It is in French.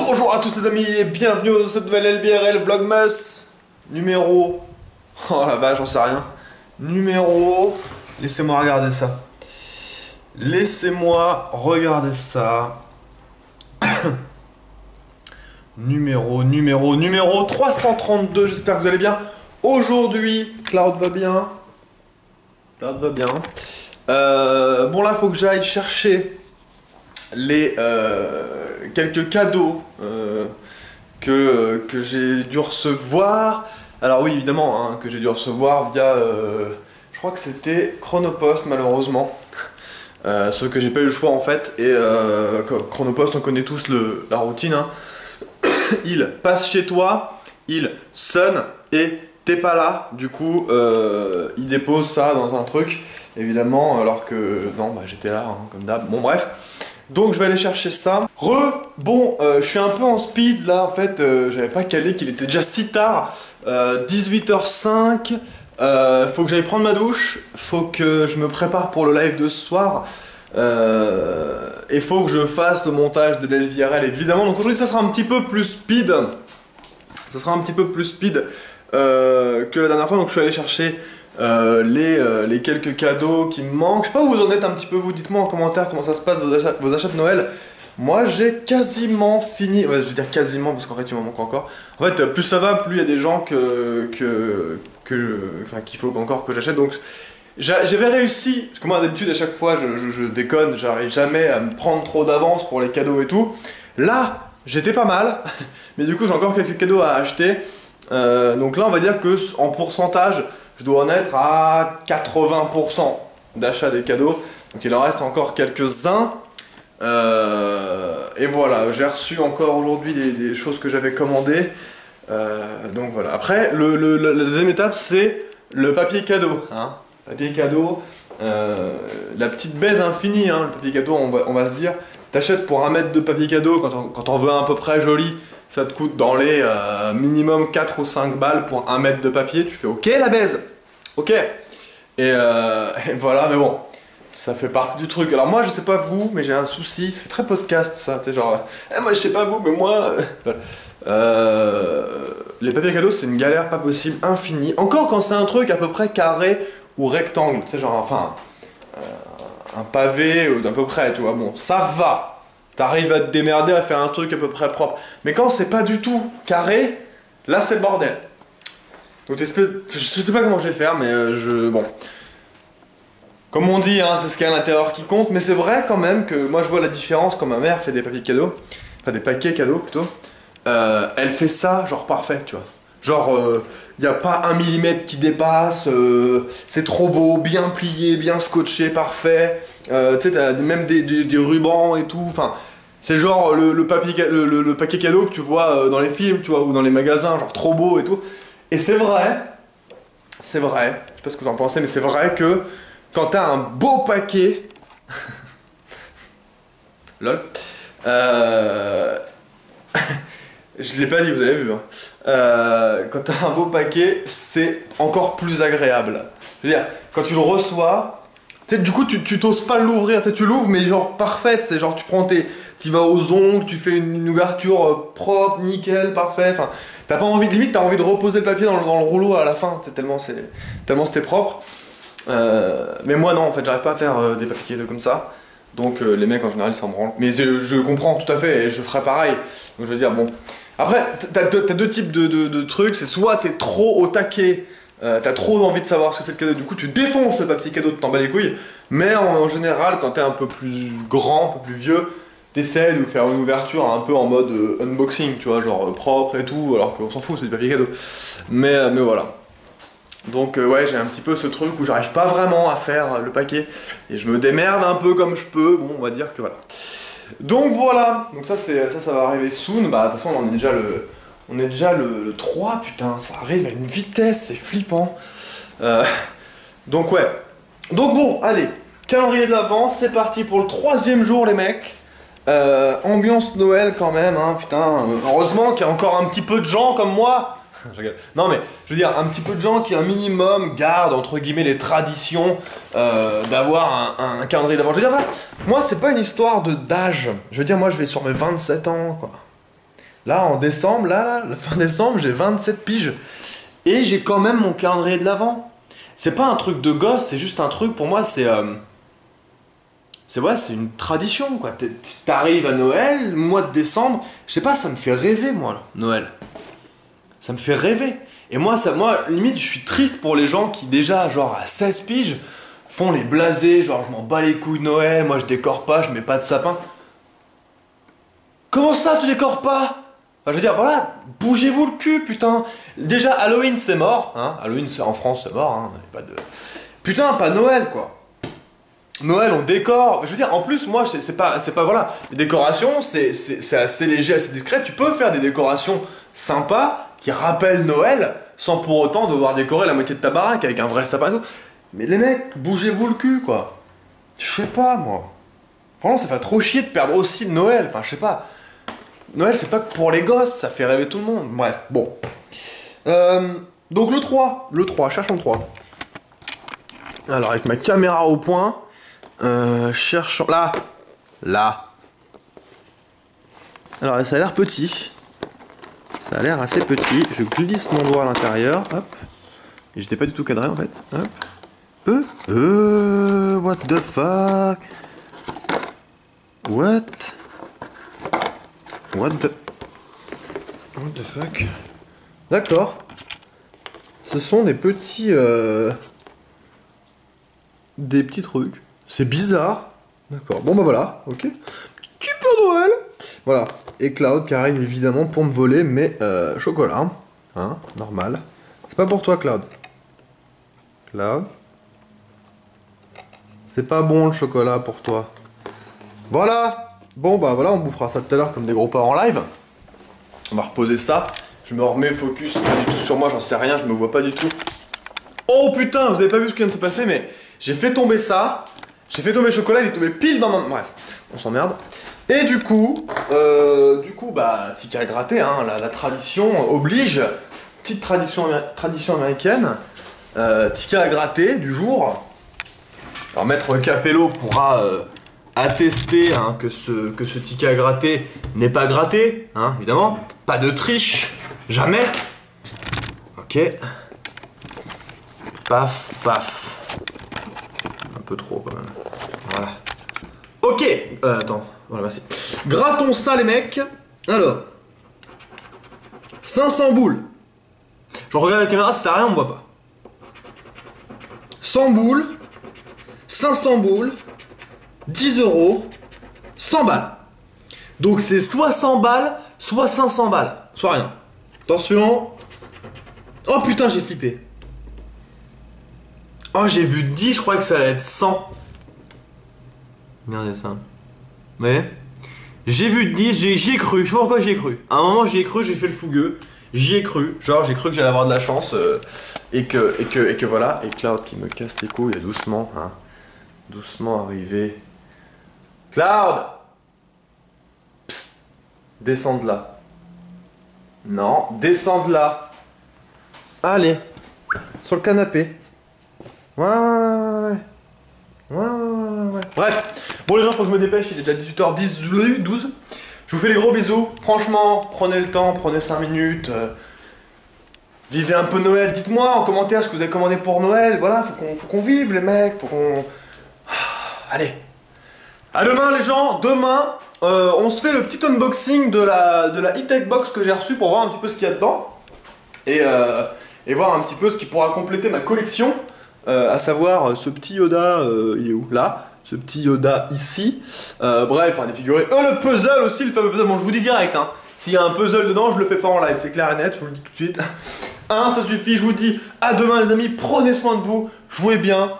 Bonjour à tous les amis et bienvenue dans cette nouvelle LBRL Vlogmas numéro... Oh la vache, j'en sais rien. Numéro... Laissez-moi regarder ça. Laissez-moi regarder ça. numéro 332, j'espère que vous allez bien. Aujourd'hui, Cloud va bien. Cloud va bien. Bon là, faut que j'aille chercher les quelques cadeaux que j'ai dû recevoir. Alors oui, évidemment, hein, que j'ai dû recevoir via... je crois que c'était Chronopost, malheureusement. Ce que j'ai pas eu le choix en fait. Et Chronopost, on connaît tous la routine. Hein. Il passe chez toi, il sonne et t'es pas là. Du coup, il dépose ça dans un truc. Évidemment, alors que... Non, bah j'étais là, hein, comme d'hab. Bon, bref. Donc, je vais aller chercher ça. Bon, je suis un peu en speed, là, en fait. J'avais pas calé qu'il était déjà si tard. 18h05. Faut que j'aille prendre ma douche. Faut que je me prépare pour le live de ce soir. Et faut que je fasse le montage de l'LVRL, évidemment. Donc, aujourd'hui, ça sera un petit peu plus speed. Ça sera un petit peu plus speed que la dernière fois. Donc, je suis allé chercher... les quelques cadeaux qui me manquent. Je sais pas où vous en êtes un petit peu, vous dites-moi en commentaire comment ça se passe vos achats de Noël. Moi j'ai quasiment fini, ouais, je veux dire quasiment parce qu'en fait il m'en manque encore. En fait plus ça va, plus il y a des gens qu'il faut encore que j'achète. Donc j'avais réussi, parce que moi d'habitude à chaque fois je déconne, j'arrive jamais à me prendre trop d'avance pour les cadeaux et tout. Là j'étais pas mal, mais du coup j'ai encore quelques cadeaux à acheter. Donc là on va dire que en pourcentage je dois en être à 80% d'achat des cadeaux. Donc il en reste encore quelques-uns. Et voilà, j'ai reçu encore aujourd'hui des choses que j'avais commandées. Donc voilà. Après, la deuxième étape, c'est le papier cadeau. Hein. Papier cadeau, la petite baise infinie. Hein. Le papier cadeau, on va se dire, t'achètes pour 1 mètre de papier cadeau, quand on veut un à peu près joli, ça te coûte dans les minimum 4 ou 5 balles pour 1 mètre de papier. Tu fais ok la baise. Ok. Et voilà, mais bon. Ça fait partie du truc. Alors moi, je sais pas vous, mais j'ai un souci. Ça fait très podcast ça. Tu sais, genre... moi, je sais pas vous, mais moi... les papiers cadeaux, c'est une galère pas possible, infinie. Encore quand c'est un truc à peu près carré ou rectangle. Tu sais, genre, enfin... un pavé ou d'à peu près, tu vois. Bon, ça va. T'arrives à te démerder à faire un truc à peu près propre. Mais quand c'est pas du tout carré, là c'est le bordel. Donc je sais pas comment je vais faire, mais bon. Comme on dit, hein, c'est ce qu'il y a à l'intérieur qui compte. Mais c'est vrai quand même que moi je vois la différence quand ma mère fait des papiers cadeaux. Enfin des paquets cadeaux plutôt. Elle fait ça genre parfait, tu vois. Genre, y a pas 1 millimètre qui dépasse, c'est trop beau, bien plié, bien scotché, parfait. Tu sais, t'as même des rubans et tout. Enfin, c'est genre le paquet cadeau que tu vois dans les films, tu vois, ou dans les magasins, genre trop beau et tout. Et c'est vrai, je sais pas ce que vous en pensez, mais c'est vrai que quand t'as un beau paquet, lol, je l'ai pas dit, vous avez vu, hein. Quand t'as un beau paquet, c'est encore plus agréable. Je veux dire, quand tu le reçois, du coup tu t'oses pas l'ouvrir, tu l'ouvres mais genre parfaite, c'est genre tu vas aux ongles, tu fais une ouverture propre, nickel, parfait, enfin t'as pas envie, limite t'as envie de reposer le papier dans le rouleau à la fin, tellement c'était propre. Mais moi non, en fait j'arrive pas à faire des papiers comme ça. Donc les mecs en général ils s'en branlent. Mais je comprends tout à fait et je ferai pareil. Donc je veux dire bon. Après t'as deux types de trucs. C'est soit t'es trop au taquet, t'as trop envie de savoir ce que c'est le cadeau. Du coup tu défonces le papier cadeau, tu t'en bats les couilles. Mais en général quand t'es un peu plus grand, un peu plus vieux, t'essaies de faire une ouverture un peu en mode unboxing, tu vois, genre propre et tout. Alors qu'on s'en fout, c'est du papier cadeau. Mais voilà. Donc ouais, j'ai un petit peu ce truc où j'arrive pas vraiment à faire le paquet et je me démerde un peu comme je peux. Bon, on va dire que voilà. Donc voilà. Donc ça va arriver soon. Bah de toute façon, on est déjà le 3, putain, ça arrive à une vitesse, c'est flippant. Donc ouais. Donc bon, allez, calendrier de l'avant, c'est parti pour le 3e jour les mecs. Ambiance Noël quand même, hein, putain. Heureusement qu'il y a encore un petit peu de gens comme moi. Non mais, je veux dire, un petit peu de gens qui un minimum gardent entre guillemets les traditions d'avoir un calendrier d'avant. Je veux dire, voilà, moi c'est pas une histoire d'âge. Je veux dire, moi je vais sur mes 27 ans, quoi. Là, en décembre, la fin décembre, j'ai 27 piges. Et j'ai quand même mon calendrier de l'Avent. C'est pas un truc de gosse, c'est juste un truc, pour moi, c'est une tradition, quoi. T'arrives à Noël, mois de décembre, je sais pas, ça me fait rêver, moi, là, Noël. Ça me fait rêver. Et moi, limite, je suis triste pour les gens qui, déjà, genre, à 16 piges, font les blasés, genre, je m'en bats les couilles de Noël, moi, je décore pas, je mets pas de sapin. Comment ça, tu décores pas? Enfin, je veux dire, voilà, bougez-vous le cul, putain. Déjà, Halloween, c'est mort, hein. Halloween, en France, c'est mort, hein. Pas de... Putain, pas Noël, quoi. Noël, on décore. Je veux dire, en plus, moi, c'est pas, voilà. Les décorations, c'est assez léger, assez discret. Tu peux faire des décorations sympas qui rappellent Noël sans pour autant devoir décorer la moitié de ta baraque avec un vrai sapin et tout. Mais les mecs, bougez-vous le cul, quoi. Je sais pas, moi. Franchement, ça fait trop chier de perdre aussi Noël. Enfin, je sais pas. Noël, c'est pas que pour les gosses, ça fait rêver tout le monde. Bref, bon. Donc le 3, cherchons le 3. Alors, avec ma caméra au point, cherchons... Là. Alors, ça a l'air petit. Ça a l'air assez petit. Je glisse mon doigt à l'intérieur. Hop. Et j'étais pas du tout cadré, en fait. Hop. What the fuck? What the fuck? D'accord. Ce sont des petits... Des petits trucs. C'est bizarre. D'accord. Bon bah voilà. Ok. Petit Père Noël. Voilà. Et Cloud qui arrive évidemment pour me voler mes chocolats. Hein, normal. C'est pas pour toi, Cloud. Cloud. C'est pas bon le chocolat pour toi. Voilà. Bon bah voilà, on bouffera ça tout à l'heure comme des gros porcs en live. On va reposer ça. Je me remets focus pas du tout sur moi, j'en sais rien, je me vois pas du tout. Oh putain, vous avez pas vu ce qui vient de se passer, mais j'ai fait tomber ça. J'ai fait tomber le chocolat, il est tombé pile dans ma... Bref, on s'emmerde. Et du coup, bah, ticket à gratter, hein, la tradition oblige. Petite tradition américaine. Ticket à gratter du jour. Alors Maître Capello pourra... attester hein, que ce ticket à gratter n'est pas gratté, hein, évidemment. Pas de triche, jamais. Ok. Paf, paf. Un peu trop quand même. Voilà. Ok. Attends, voilà, merci. Grattons ça les mecs. Alors. 500 boules. Je regarde la caméra, ça sert à rien, on me voit pas. 100 boules. 500 boules. 10 €, 100 balles. Donc c'est soit 100 balles, soit 500 balles. Soit rien. Attention. Oh putain, j'ai flippé. Oh, j'ai vu 10, je croyais que ça allait être 100. Regardez ça. Mais j'ai vu 10, j'y ai cru. Je sais pas pourquoi j'y ai cru. À un moment, j'y ai cru, j'ai fait le fougueux. J'y ai cru. Genre, j'ai cru que j'allais avoir de la chance. Et que voilà. Et Cloud qui me casse les couilles doucement. Hein. Doucement arrivé. Cloud! Psst. Descends de là. Non, descends de là. Allez. Sur le canapé. Ouais. Bref. Bon les gens, faut que je me dépêche, il est déjà 18h10, 12. Je vous fais des gros bisous. Franchement, prenez le temps, prenez 5 minutes. Vivez un peu Noël. Dites-moi en commentaire ce que vous avez commandé pour Noël. Voilà, faut qu'on vive les mecs. Faut qu'on... Allez. À demain les gens, demain on se fait le petit unboxing de la e-tech box que j'ai reçue pour voir un petit peu ce qu'il y a dedans et voir un petit peu ce qui pourra compléter ma collection, à savoir ce petit Yoda, il est où? Là, ce petit Yoda ici, bref, enfin des figurines, le puzzle aussi, le fameux puzzle, bon je vous dis direct, hein, s'il y a un puzzle dedans je le fais pas en live, c'est clair et net, je vous le dis tout de suite. Ça suffit, je vous dis à demain les amis, prenez soin de vous, jouez bien.